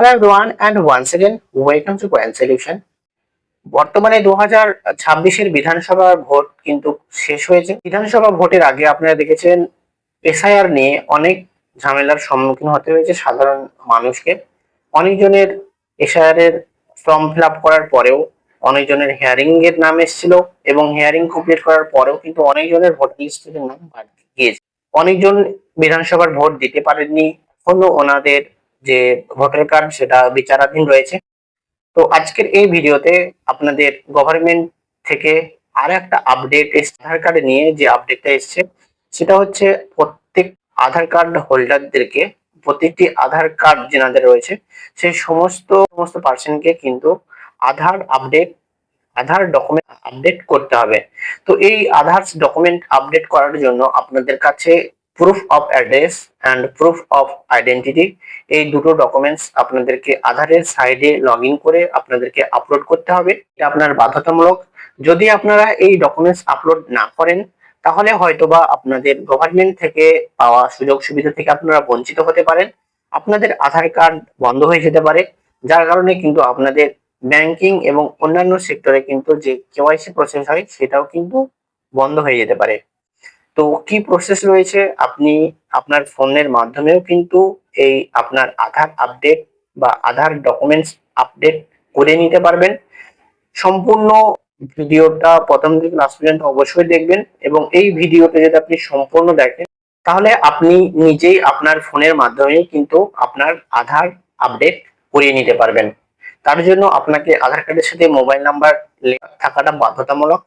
Hello everyone and once again welcome to Coin Solution। বর্তমানে 2026-এর বিধানসভা vote কিন্তু শেষ হয়েছে। বিধানসভা ভোটের আগে আপনারা দেখেছেন এসআইআর নিয়ে অনেক ঝামেলার সম্মুখীন হতে হয়েছে সাধারণ মানুষকে। অনেকজনের এসআইআর এর ফর্ম ফিল আপ করার পরেও অনেকজনের হিয়ারিং এর নাম এসেছিল এবং হিয়ারিং কমপ্লিট করার পরেও কিন্তু অনেকজনের ভোটার লিস্টের নাম বাদ গিয়েছে। অনেকজন বিধানসভার ভোট দিতে পারেননি, এখনো ওনাদের যে ভোটার কার্ড সেটা বিচারাধীন রয়েছে। তো আজকের এই ভিডিওতে আপনাদের গভর্নমেন্ট থেকে আর একটা আপডেট আধার কার্ড নিয়ে যে আপডেটটা এসছে সেটা হচ্ছে প্রত্যেক আধার কার্ড হোল্ডারদেরকে প্রত্যেকটি আধার কার্ড যেনাদের রয়েছে সেই সমস্ত পার্সনকে কিন্তু আধার ডকুমেন্ট আপডেট করতে হবে। তো এই আধার ডকুমেন্ট আপডেট করার জন্য আপনাদের কাছে proof of address and proof of identity এই দুটো ডকুমেন্টস আপনাদেরকে আধারের সাইডে লগ ইন করে আপনাদেরকে আপলোড করতে হবে। এটা আপনার বাধ্যতামূলক। যদি আপনারা এই ডকুমেন্টস আপলোড না করেন তাহলে হয়তোবা আপনাদের গভর্নমেন্ট থেকে পাওয়া সুযোগ সুবিধা থেকে আপনারা বঞ্চিত হতে পারেন, আপনাদের আধার কার্ড বন্ধ হয়ে যেতে পারে, যার কারণে কিন্তু আপনাদের ব্যাংকিং এবং অন্যান্য সেক্টরে কিন্তু যে কেওয়াইসি প্রসেস হয় সেটাও কিন্তু বন্ধ হয়ে যেতে পারে। তো কি প্রসেস রয়েছে, আপনি আপনার ফোনের মাধ্যমেও কিন্তু এই আপনার আধার আপডেট বা আধার ডকুমেন্টস আপডেট করে নিতে পারবেন। সম্পূর্ণ ভিডিওটা প্রথম থেকে লাস্ট পর্যন্ত অবশ্যই দেখবেন এবং এই ভিডিওটা যদি আপনি সম্পূর্ণ দেখেন তাহলে আপনি নিজেই আপনার ফোনের মাধ্যমে কিন্তু আপনার আধার আপডেট করিয়ে নিতে পারবেন। তার জন্য আপনাকে আধার কার্ডের সাথে মোবাইল নাম্বার থাকাটা বাধ্যতামূলক।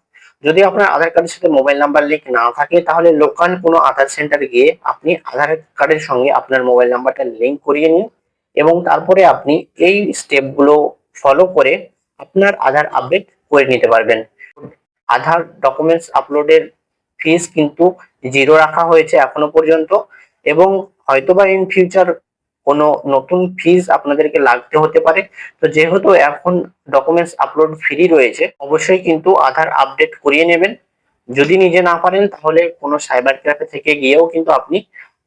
যদি আপনার আধার কার্ডের সাথে মোবাইল নাম্বার লিঙ্ক না থাকে তাহলে লোকাল কোনো আধার সেন্টারে গিয়ে আপনি আধার কার্ডের সঙ্গে আপনার মোবাইল নাম্বারটা লিঙ্ক করিয়ে নিন এবং তারপরে আপনি এই স্টেপগুলো ফলো করে আপনার আধার আপডেট করে নিতে পারবেন। আধার ডকুমেন্টস আপলোডের ফিস কিন্তু 0 রাখা হয়েছে এখনো পর্যন্ত এবং হয়তোবা ইন ফিউচার কোনো নতুন ফিস আপনাদেরকে লাগতে হতে পারে। তো যেহেতু এখন ডকুমেন্টস আপলোড ফ্রি রয়েছে অবশ্যই কিন্তু আধার আপডেট করিয়ে নেবেন। যদি নিজে না পারেন তাহলে কোনো সাইবার ক্যাফে থেকে গিয়েও কিন্তু আপনি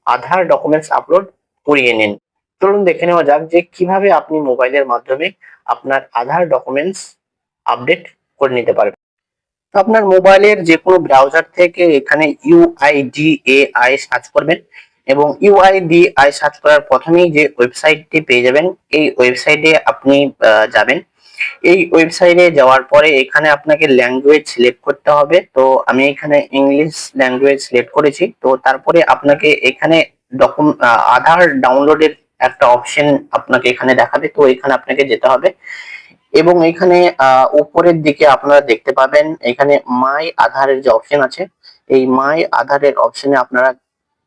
আধার ডকুমেন্টস আপলোড করিয়ে নিন। চলুন দেখে নেওয়া যাক যে কিভাবে আপনি মোবাইলের মাধ্যমে আপনার আধার ডকুমেন্টস আপডেট করে নিতে পারবেন। তো আপনার মোবাইলের যে কোনো ব্রাউজার থেকে এখানে UIDAI সার্চ করবেন এবং UIDAI সার্চ করার প্রথমেই যে ওয়েবসাইটটি পেয়ে যাবেন এই ওয়েবসাইটে আপনি যাবেন। এই ওয়েবসাইটে যাওয়ার পরে এখানে আপনাকে ল্যাঙ্গুয়েজ সিলেক্ট করতে হবে। তো আমি এখানে ইংলিশ ল্যাঙ্গুয়েজ সিলেক্ট করেছি। তো তারপরে আপনাকে এখানে আধার ডাউনলোডের একটা অপশন আপনাকে এখানে দেখাবে, তো এখানে আপনাকে যেতে হবে এবং এখানে উপরের দিকে আপনারা দেখতে পাবেন এখানে মাই আধারের যে অপশন আছে এই মাই আধারের অপশনে আপনারা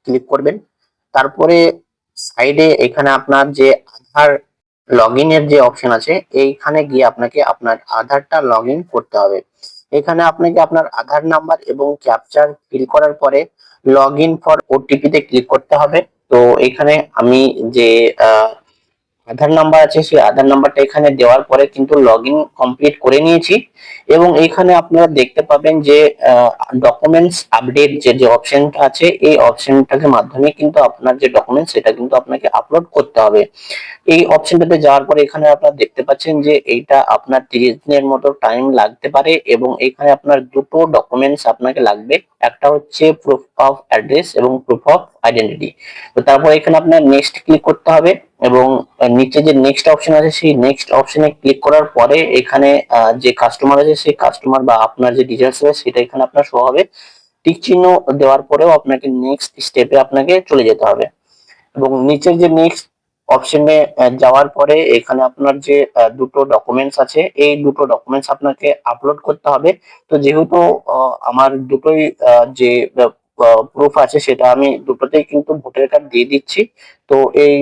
ক্লিক করবেন। তারপরে সাইডে এখানে আপনার যে আধার লগইনের যে অপশন আছে এইখানে গিয়ে আপনাকে আপনার আধারটা লগ ইন করতে হবে। এখানে আপনাকে আপনার আধার নাম্বার এবং ক্যাপচার ফিল করার পরে লগ ইন ফর ওটিপি তে ক্লিক করতে হবে। তো এখানে আমি যে আধার নাম্বার আছে সেই আধার নাম্বারটা এখানে দেওয়ার পরে কিন্তু লগ ইন কমপ্লিট করে নিয়েছি এবং এইখানে আপনারা দেখতে পাবেন যে ডকুমেন্টস আপডেট যে অপশনটা আছে এই অপশনটাকে মাধ্যমে কিন্তু আপনার যে ডকুমেন্ট সেটা কিন্তু আপনাকে আপলোড করতে হবে। এই অপশনটাতে যাওয়ার পরে এখানে আপনারা দেখতে পাচ্ছেন যে এইটা আপনার 30 দিনের মতো টাইম লাগতে পারে এবং এখানে আপনার দুটো ডকুমেন্টস আপনাকে লাগবে, একটা হচ্ছে প্রুফ অফ অ্যাড্রেস এবং প্রুফ অফ আইডেন্টিটি। তো তারপর এখানে আপনার নেক্সট ক্লিক করতে হবে এবং নিচে যে নেক্সট অপশন আছে সেই নেক্সট অপশনে ক্লিক করার পরে এখানে যে কাস্টমার আছে সেই কাস্টমার বা আপনার যে ডিটেলস আছে সেটা এখানে আপনার শো হবে। টিক চিহ্ন দেওয়ার পরেও আপনাকে নেক্সট স্টেপে আপনাকে চলে যেতে হবে এবং নিচের যে নেক্সট অপশনে যাওয়ার পরে এখানে আপনার যে দুটো ডকুমেন্টস আছে এই দুটো ডকুমেন্টস আপনাকে আপলোড করতে হবে। তো যেহেতু আমার দুটোই যে প্রুফ আছে সেটা আমি দুটোতেই কিন্তু ভোটার কার্ড দিয়ে দিচ্ছি। তো এই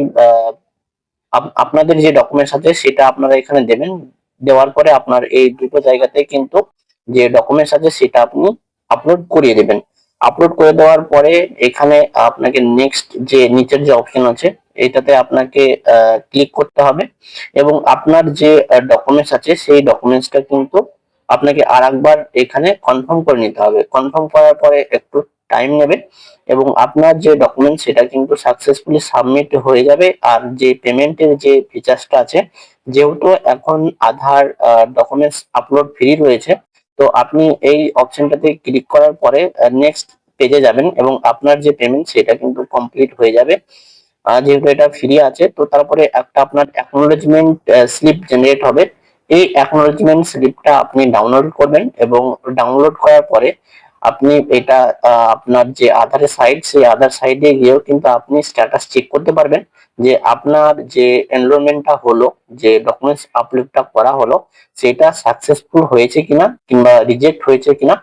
আপনাদের যে ডকুমেন্টস আছে সেটা আপনারা এখানে দেবেন। দেওয়ার পরে আপনার এই দুটো জায়গাতে কিন্তু যে ডকুমেন্টস আছে সেটা আপনি আপলোড করিয়ে দেবেন। আপলোড করে দেওয়ার পরে এখানে আপনাকে নেক্সট যে নিচের যে অপশন আছে এটাতে আপনাকে ক্লিক করতে হবে এবং আপনার যে ডকুমেন্টস আছে সেই ডকুমেন্টসটা কিন্তু আপনাকে আরেকবার এখানে কনফার্ম করে নিতে হবে। কনফার্ম করার পরে একটু টাইম নেবে এবং আপনার যে ডকুমেন্ট সেটা কিন্তু সাকসেসফুলি সাবমিট হয়ে যাবে। আর যে পেমেন্টের যে ফিচার্সটা আছে, যেহেতু এখন আধার ডকুমেন্টস আপলোড ফ্রি রয়েছে, তো আপনি এই অপশনটাতে ক্লিক করার পরে নেক্সট পেজে যাবেন এবং আপনার যে পেমেন্ট সেটা কিন্তু কমপ্লিট হয়ে যাবে। যেহেতু এটা ফ্রি আছে, তো তারপরে একটা আপনার অ্যাকনোলেজমেন্ট স্লিপ জেনারেট হবে। এই অ্যাকনোলেজমেন্ট স্লিপটা আপনি ডাউনলোড করবেন এবং ডাউনলোড করার পরে আপনি এটা আপনার যে আধারের সাইট, সেই আধার সাইডে গিয়েও কিন্তু আপনি স্ট্যাটাস চেক করতে পারবেন যে আপনার যে এনরোলমেন্টটা হলো, যে ডকুমেন্টস আপলোডটা করা হলো, সেটা সাকসেসফুল হয়েছে কিনা কিংবা রিজেক্ট হয়েছে কিনা।